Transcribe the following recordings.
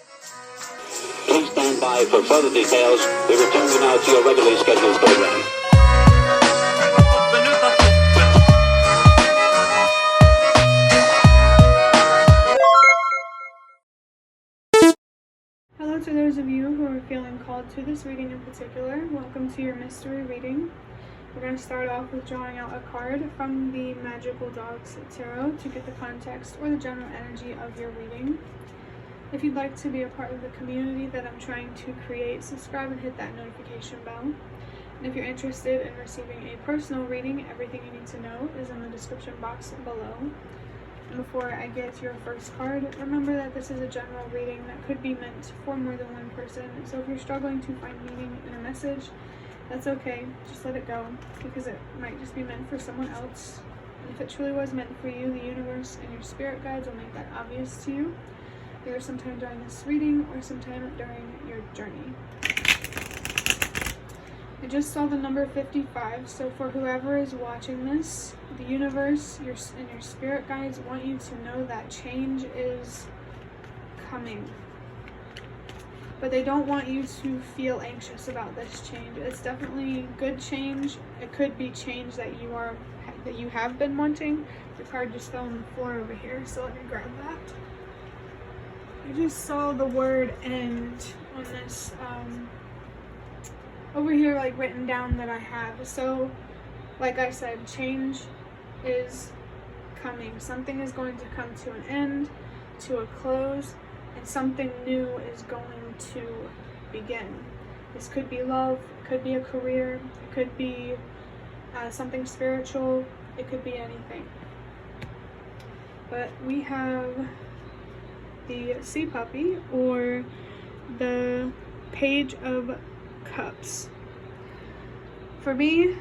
Please stand by for further details. We return you now to your regularly scheduled program. Hello to those of you who are feeling called to this reading in particular. Welcome to your mystery reading. We're going to start off with drawing out a card from the Magical Dogs Tarot to get the context or the general energy of your reading. If you'd like to be a part of the community that I'm trying to create, subscribe and hit that notification bell. And if you're interested in receiving a personal reading, everything you need to know is in the description box below. And before I get to your first card, remember that this is a general reading that could be meant for more than one person. So if you're struggling to find meaning in a message, that's okay. Just let it go, because it might just be meant for someone else. And if it truly was meant for you, the universe and your spirit guides will make that obvious to you, either sometime during this reading or sometime during your journey. I just saw the number 55, so for whoever is watching this, the universe and your spirit guides want you to know that change is coming. But they don't want you to feel anxious about this change. It's definitely good change. It could be change that you have been wanting. The card just fell on the floor over here, so let me grab that. I just saw the word end on this over here, like written down that I have. So like I said, change is coming. Something is going to come to an end, to a close, and something new is going to begin. This could be love, it could be a career, it could be something spiritual, it could be anything. But we have the Sea Puppy, or the Page of Cups. For me,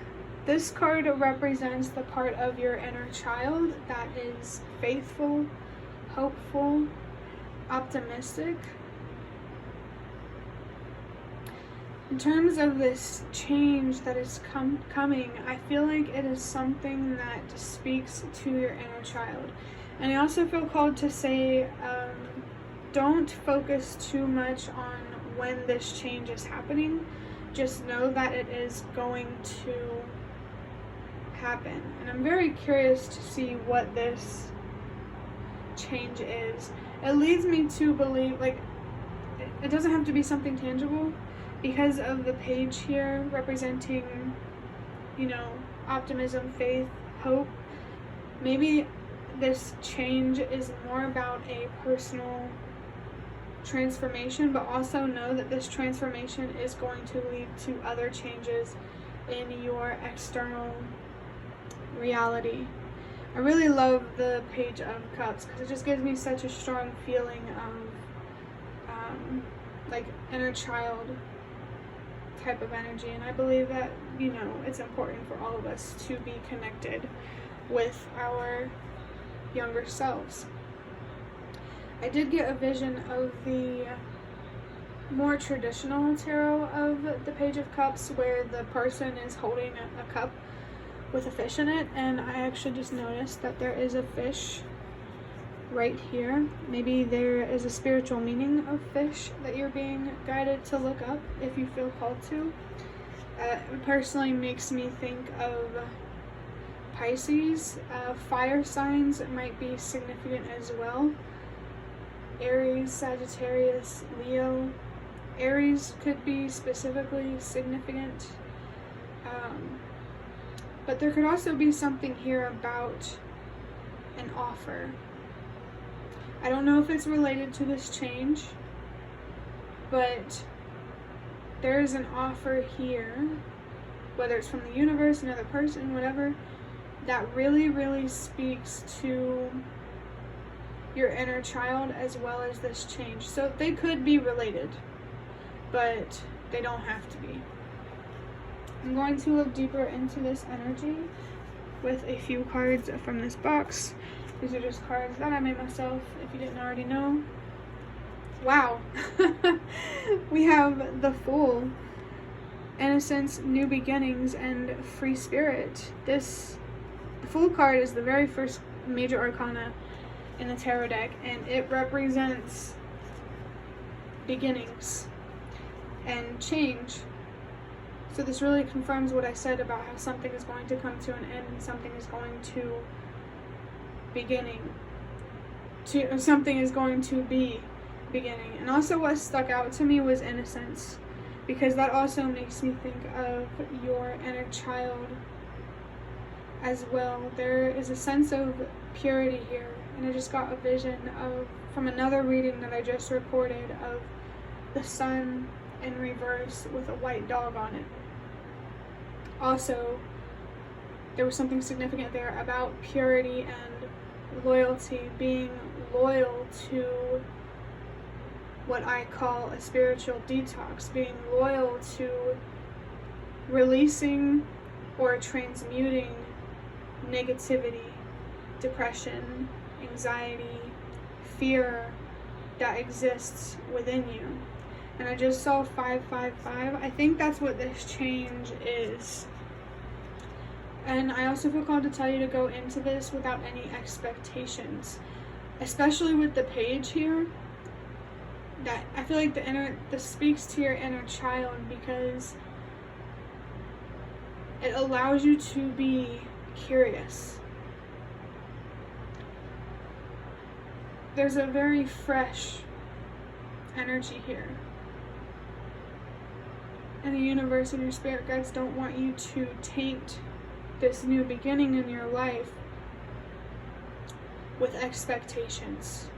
this card represents the part of your inner child that is faithful, hopeful, optimistic. In terms of this change that is coming, I feel like it is something that speaks to your inner child. And I also feel called to say, don't focus too much on when this change is happening. Just know that it is going to happen. And I'm very curious to see what this change is. It leads me to believe, like, it doesn't have to be something tangible, because of the page here representing, you know, optimism, faith, hope. Maybe this change is more about a personal transformation, but also know that this transformation is going to lead to other changes in your external reality. I really love the Page of Cups because it just gives me such a strong feeling of like inner child type of energy, and I believe that, you know, it's important for all of us to be connected with our younger selves. I did get a vision of the more traditional tarot of the Page of Cups, where the person is holding a cup with a fish in it, and I actually just noticed that there is a fish right here. Maybe there is a spiritual meaning of fish that you're being guided to look up if you feel called to. It personally makes me think of Pisces. Fire signs might be significant as well. Aries, Sagittarius, Leo. Aries could be specifically significant. But there could also be something here about an offer. I don't know if it's related to this change, but there is an offer here, whether it's from the universe, another person, whatever, that really, really speaks to your inner child as well as this change. So they could be related, but they don't have to be. I'm going to look deeper into this energy with a few cards from this box. These are just cards that I made myself, if you didn't already know. Wow. We have the Fool, Innocence, New Beginnings, and Free Spirit. The Fool card is the very first major arcana in the tarot deck, and it represents beginnings and change. So this really confirms what I said about how something is going to come to an end and something is going to something is going to be beginning. And also what stuck out to me was innocence, because that also makes me think of your inner child as well. There is a sense of purity here, and I just got a vision from another reading that I just recorded of the sun in reverse with a white dog on it. Also, there was something significant there about purity and loyalty, being loyal to what I call a spiritual detox, being loyal to releasing or transmuting negativity, depression, anxiety, fear that exists within you. And I just saw 555. I think that's what this change is. And I also feel called to tell you to go into this without any expectations, especially with the page here. That I feel like this speaks to your inner child, because it allows you to be curious. There's a very fresh energy here. And the universe and your spirit guides don't want you to taint this new beginning in your life with expectations.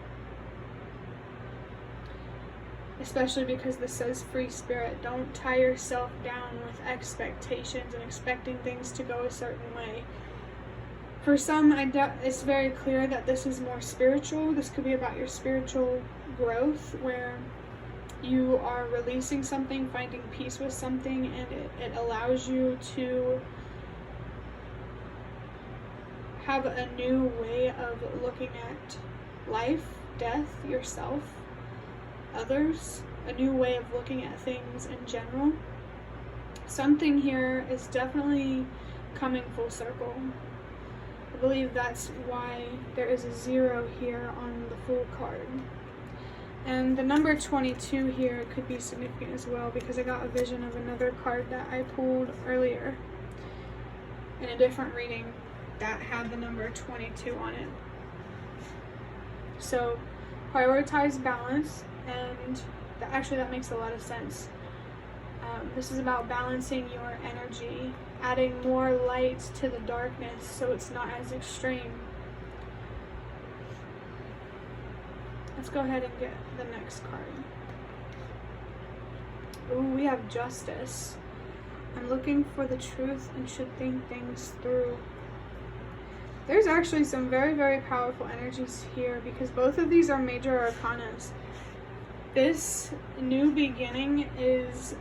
Especially because this says free spirit. Don't tie yourself down with expectations and expecting things to go a certain way. For some, it's very clear that this is more spiritual. This could be about your spiritual growth, where you are releasing something, finding peace with something, and it allows you to have a new way of looking at life, death, yourself, others, a new way of looking at things in general. Something here is definitely coming full circle. I believe that's why there is a 0 here on the Fool card. And the number 22 here could be significant as well, because I got a vision of another card that I pulled earlier in a different reading that had the number 22 on it. So prioritize balance, and actually that makes a lot of sense. This is about balancing your energy, adding more light to the darkness so it's not as extreme. Let's go ahead and get the next card. Ooh, we have Justice. I'm looking for the truth and should think things through. There's actually some very, very powerful energies here, because both of these are major arcanas. This new beginning is,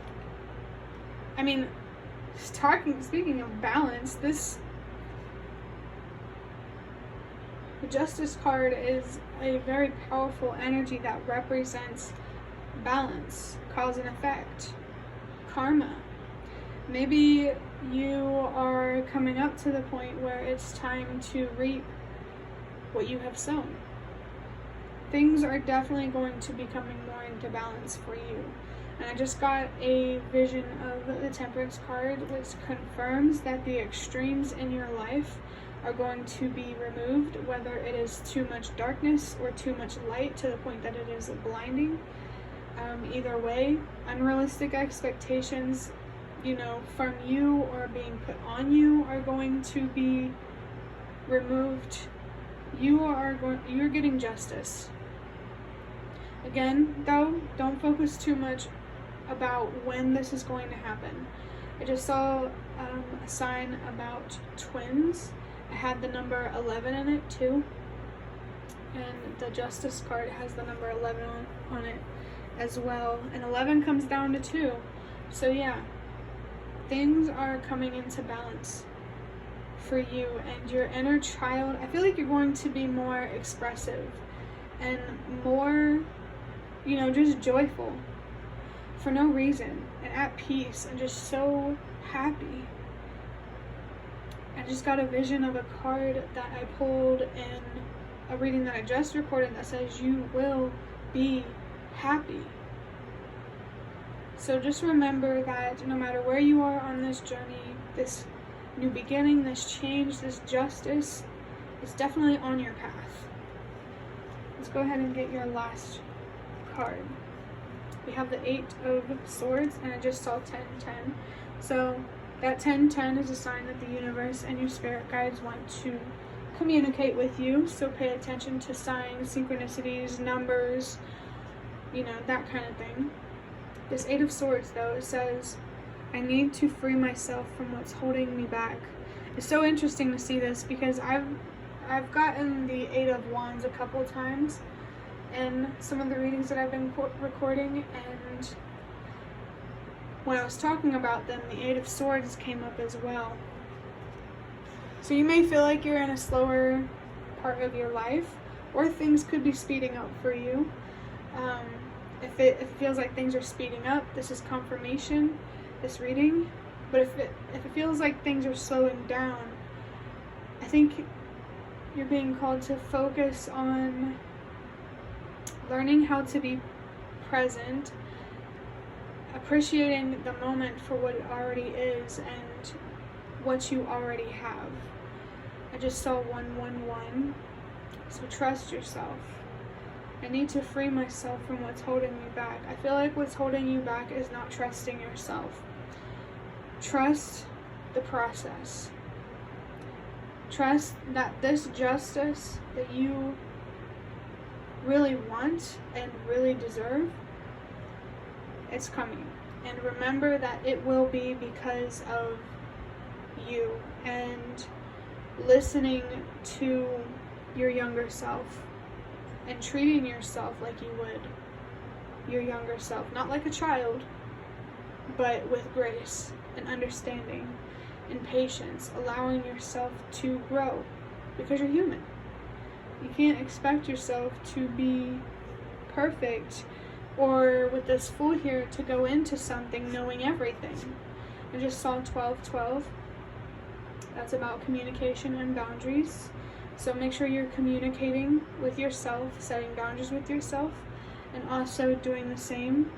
speaking of balance, the Justice card is a very powerful energy that represents balance, cause and effect, karma. Maybe you are coming up to the point where it's time to reap what you have sown. Things are definitely going to be coming more into balance for you. And I just got a vision of the Temperance card, which confirms that the extremes in your life are going to be removed, whether it is too much darkness or too much light to the point that it is blinding. Either way, unrealistic expectations, from you or being put on you are going to be removed. You're getting justice. Again, though, don't focus too much about when this is going to happen. I just saw a sign about twins. I had the number 11 in it too, and the Justice card has the number 11 on it as well, and 11 comes down to 2. So yeah, things are coming into balance for you and your inner child. I feel like you're going to be more expressive and more, just joyful for no reason, and at peace, and just so happy. I just got a vision of a card that I pulled in a reading that I just recorded that says you will be happy. So just remember that no matter where you are on this journey, this new beginning, this change, this justice, it's definitely on your path. Let's go ahead and get your last card. We have the 8 of Swords, and I just saw 10-10. So that 10-10 is a sign that the universe and your spirit guides want to communicate with you. So pay attention to signs, synchronicities, numbers, that kind of thing. This 8 of Swords, though, it says, I need to free myself from what's holding me back. It's so interesting to see this because I've gotten the 8 of Wands a couple times in some of the readings that I've been recording, and when I was talking about them, the 8 of Swords came up as well. So you may feel like you're in a slower part of your life, or things could be speeding up for you. If it feels like things are speeding up, this is confirmation, this reading. But if it feels like things are slowing down, I think you're being called to focus on learning how to be present, appreciating the moment for what it already is and what you already have. I just saw 111, so trust yourself. I need to free myself from what's holding me back. I feel like what's holding you back is not trusting yourself. Trust the process. Trust that this justice that you really want and really deserve, it's coming. And remember that it will be because of you and listening to your younger self and treating yourself like you would your younger self. Not like a child, but with grace and understanding and patience, allowing yourself to grow because you're human. You can't expect yourself to be perfect, or with this Fool here to go into something knowing everything. I just saw 12-12. That's about communication and boundaries. So make sure you're communicating with yourself, setting boundaries with yourself, and also doing the same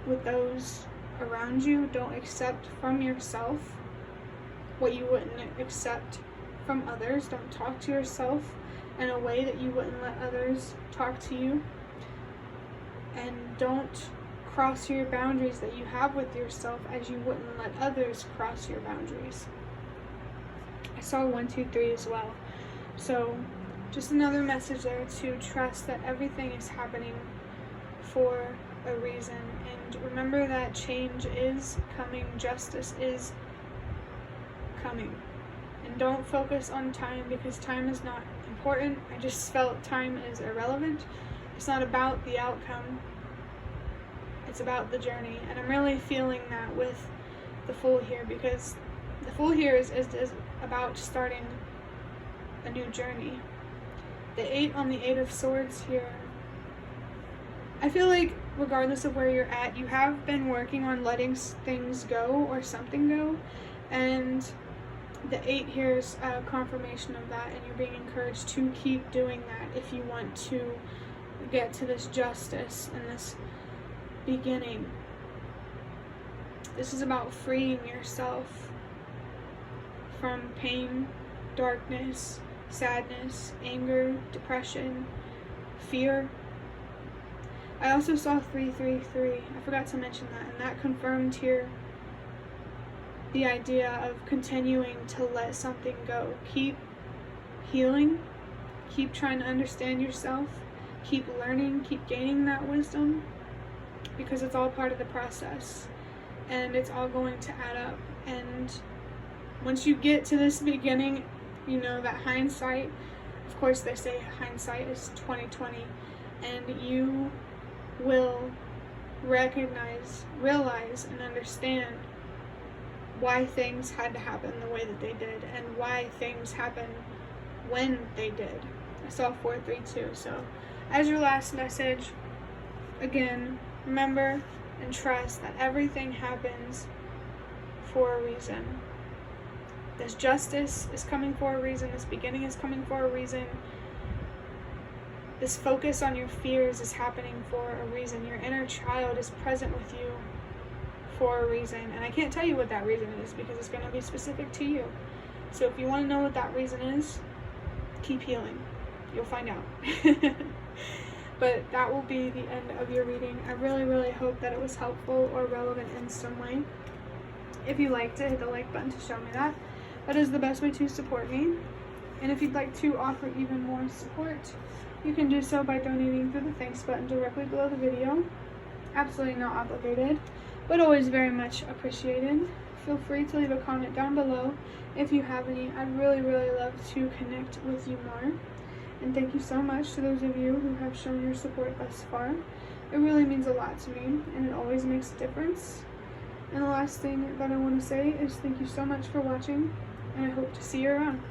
with those around you. Don't accept from yourself what you wouldn't accept from others. Don't talk to yourself in a way that you wouldn't let others talk to you. And don't cross your boundaries that you have with yourself as you wouldn't let others cross your boundaries. I saw 1, 2, 3 as well. So just another message there to trust that everything is happening for a reason. And remember that change is coming, justice is coming. And don't focus on time, because time is not important. I just felt time is irrelevant. It's not about the outcome, it's about the journey. And I'm really feeling that with the Fool here, because the Fool here is about starting a new journey. The 8 on the 8 of Swords here, I feel like regardless of where you're at, you have been working on letting things go or something go, and the 8 here is a confirmation of that, and you're being encouraged to keep doing that if you want to get to this justice and this beginning. This is about freeing yourself from pain, darkness, sadness, anger, depression, fear. I also saw 333. I forgot to mention that, and that confirmed here the idea of continuing to let something go. Keep healing, keep trying to understand yourself, keep learning, keep gaining that wisdom, because it's all part of the process and it's all going to add up. And once you get to this beginning, you know that hindsight, of course they say hindsight is 20/20, and you will realize and understand why things had to happen the way that they did, and why things happened when they did. I saw 432. So as your last message, again, remember and trust that everything happens for a reason. This justice is coming for a reason. This beginning is coming for a reason. This focus on your fears is happening for a reason. Your inner child is present with you for a reason, and I can't tell you what that reason is because it's going to be specific to you. So if you want to know what that reason is, keep healing. You'll find out. But that will be the end of your reading. I really, really hope that it was helpful or relevant in some way. If you liked it, hit the like button to show me that. That is the best way to support me. And if you'd like to offer even more support, you can do so by donating through the thanks button directly below the video. Absolutely not obligated, but always very much appreciated. Feel free to leave a comment down below if you have any. I'd really, really love to connect with you more. And thank you so much to those of you who have shown your support thus far. It really means a lot to me, and it always makes a difference. And the last thing that I want to say is thank you so much for watching, and I hope to see you around.